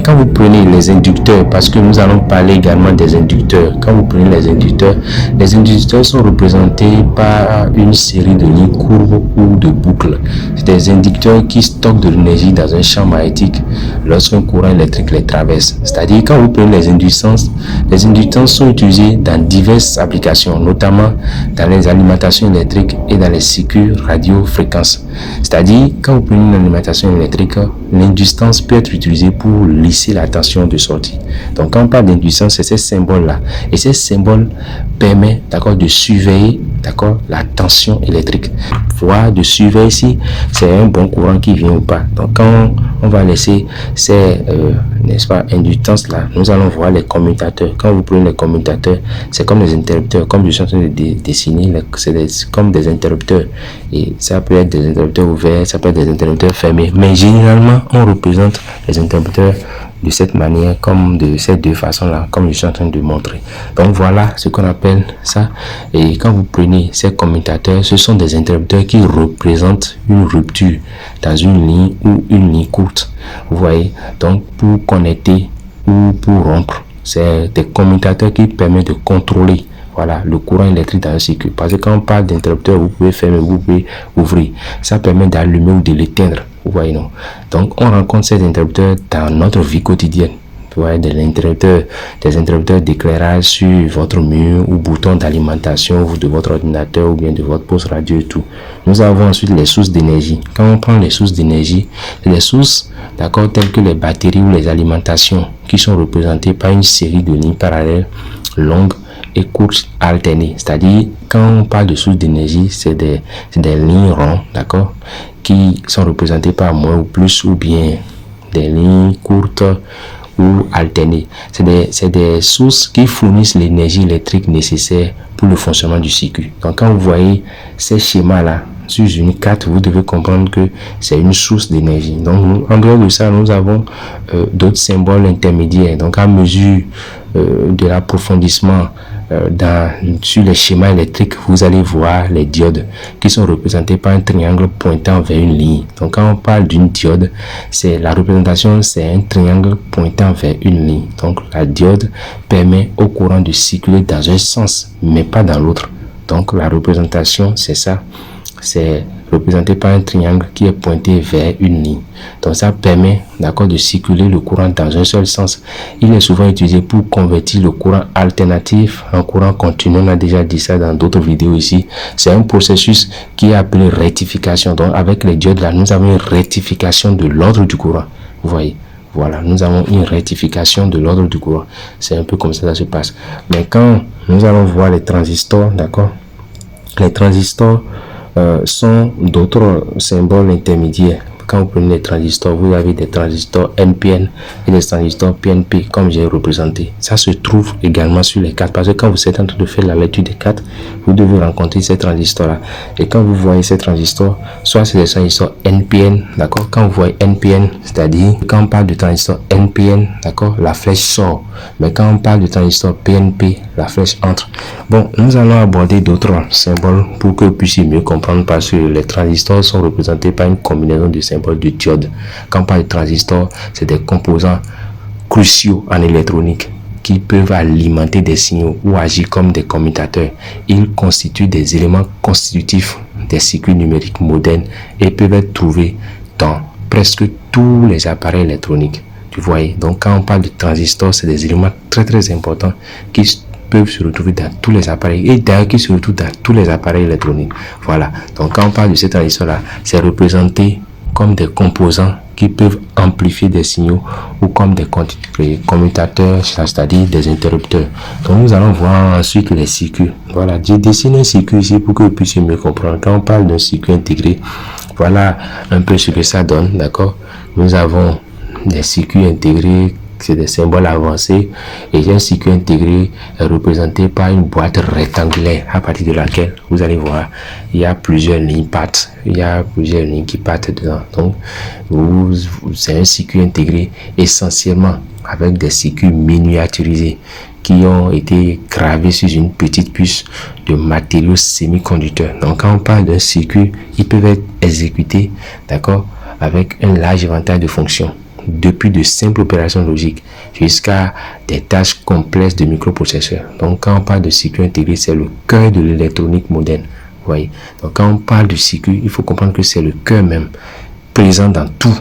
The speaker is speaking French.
quand vous prenez les inducteurs, parce que nous allons parler également des inducteurs, quand vous prenez les inducteurs sont représentés par une série de lignes courbes ou de boucles. C'est des inducteurs qui stockent de l'énergie dans un champ magnétique lorsqu'un courant électrique les traverse. C'est-à-dire, quand vous prenez les inductances sont utilisées dans diverses applications, notamment dans les alimentations électriques et dans les circuits radiofréquences. C'est-à-dire, quand vous prenez une alimentation électrique, l'inductance peut être utilisée pour lisser la tension de sortie. Donc, quand on parle d'inductance, c'est ces symboles-là. Et ces symboles permettent, d'accord, de surveiller, d'accord, la tension électrique. Voir, de surveiller si c'est un bon courant qui vient ou pas. Donc, quand on va laisser ces, n'est-ce pas, inductances-là, nous allons voir les commutateurs. Quand vous prenez les commutateurs, c'est comme des interrupteurs, comme je suis en train de dessiner, c'est comme des interrupteurs. Et ça peut être des interrupteurs ouverts, ça peut être des interrupteurs fermés. Mais généralement, on représente les interrupteurs de cette manière, comme de ces deux façons-là, comme je suis en train de montrer. Donc voilà ce qu'on appelle ça. Et quand vous prenez ces commutateurs, ce sont des interrupteurs qui représentent une rupture dans une ligne ou une ligne courte. Vous voyez, donc pour connecter ou pour rompre, c'est des commutateurs qui permettent de contrôler, voilà, le courant électrique dans un circuit. Parce que quand on parle d'interrupteur, vous pouvez fermer, vous pouvez ouvrir. Ça permet d'allumer ou de l'éteindre. Vous voyez, non? Donc, on rencontre ces interrupteurs dans notre vie quotidienne. Vous voyez, des interrupteurs d'éclairage sur votre mur ou bouton d'alimentation de votre ordinateur ou bien de votre poste radio et tout. Nous avons ensuite les sources d'énergie. Quand on prend les sources d'énergie, les sources, d'accord, telles que les batteries ou les alimentations qui sont représentées par une série de lignes parallèles, longues et courtes alternées. C'est-à-dire, quand on parle de sources d'énergie, c'est des lignes rondes, d'accord, qui sont représentées par moins ou plus ou bien des lignes courtes ou alternées. C'est des sources qui fournissent l'énergie électrique nécessaire pour le fonctionnement du circuit. Donc, quand vous voyez ces schémas-là sur une carte, vous devez comprendre que c'est une source d'énergie. Donc, en dehors de ça, nous avons d'autres symboles intermédiaires. Donc, à mesure de l'approfondissement sur les schémas électriques, vous allez voir les diodes qui sont représentées par un triangle pointant vers une ligne. Donc, quand on parle d'une diode, la représentation, c'est un triangle pointant vers une ligne. Donc, la diode permet au courant de circuler dans un sens, mais pas dans l'autre. Donc, la représentation, c'est ça. C'est représenté par un triangle qui est pointé vers une ligne. Donc ça permet, d'accord, de circuler le courant dans un seul sens. Il est souvent utilisé pour convertir le courant alternatif en courant continu. On a déjà dit ça dans d'autres vidéos ici. C'est un processus qui est appelé rectification. Donc avec les diodes là, nous avons une rectification de l'ordre du courant. Vous voyez, voilà, nous avons une rectification de l'ordre du courant. C'est un peu comme ça se passe. Mais quand nous allons voir les transistors, d'accord, les transistors sont d'autres symboles intermédiaires. Quand vous prenez les transistors, vous avez des transistors NPN et des transistors PNP comme j'ai représenté. Ça se trouve également sur les cartes parce que quand vous êtes en train de faire la lecture des cartes, vous devez rencontrer ces transistors-là. Et quand vous voyez ces transistors, soit c'est des transistors NPN, d'accord. Quand vous voyez NPN, c'est-à-dire quand on parle de transistor NPN, d'accord, la flèche sort. Mais quand on parle de transistor PNP, la flèche entre. Bon, nous allons aborder d'autres symboles pour que vous puissiez mieux comprendre parce que les transistors sont représentés par une combinaison de symboles de diode. Quand on parle de transistors, c'est des composants cruciaux en électronique qui peuvent alimenter des signaux ou agir comme des commutateurs. Ils constituent des éléments constitutifs des circuits numériques modernes et peuvent être trouvés dans presque tous les appareils électroniques. Tu vois, donc quand on parle de transistors, c'est des éléments très très importants qui peuvent se retrouver dans tous les appareils et d'ailleurs qui se retrouvent dans tous les appareils électroniques. Voilà, donc quand on parle de ces transistors-là, c'est représenté comme des composants qui peuvent amplifier des signaux ou comme des commutateurs, c'est-à-dire des interrupteurs. Donc nous allons voir ensuite les circuits. Voilà, j'ai dessiné un circuit ici pour que vous puissiez mieux comprendre. Quand on parle d'un circuit intégré, voilà un peu ce que ça donne, d'accord. Nous avons des circuits intégrés, c'est des symboles avancés, et un circuit intégré est représenté par une boîte rectangulaire à partir de laquelle vous allez voir il y a plusieurs lignes partent, il y a plusieurs lignes qui partent dedans. Donc c'est un circuit intégré essentiellement avec des circuits miniaturisés qui ont été gravés sur une petite puce de matériaux semi-conducteurs. Donc quand on parle d'un circuit, ils peuvent être exécutés, d'accord, avec un large éventail de fonctions. depuis de simples opérations logiques jusqu'à des tâches complexes de microprocesseurs. Donc quand on parle de circuit intégré, c'est le cœur de l'électronique moderne. Vous voyez. Donc quand on parle de circuit, il faut comprendre que c'est le cœur même, présent dans tout.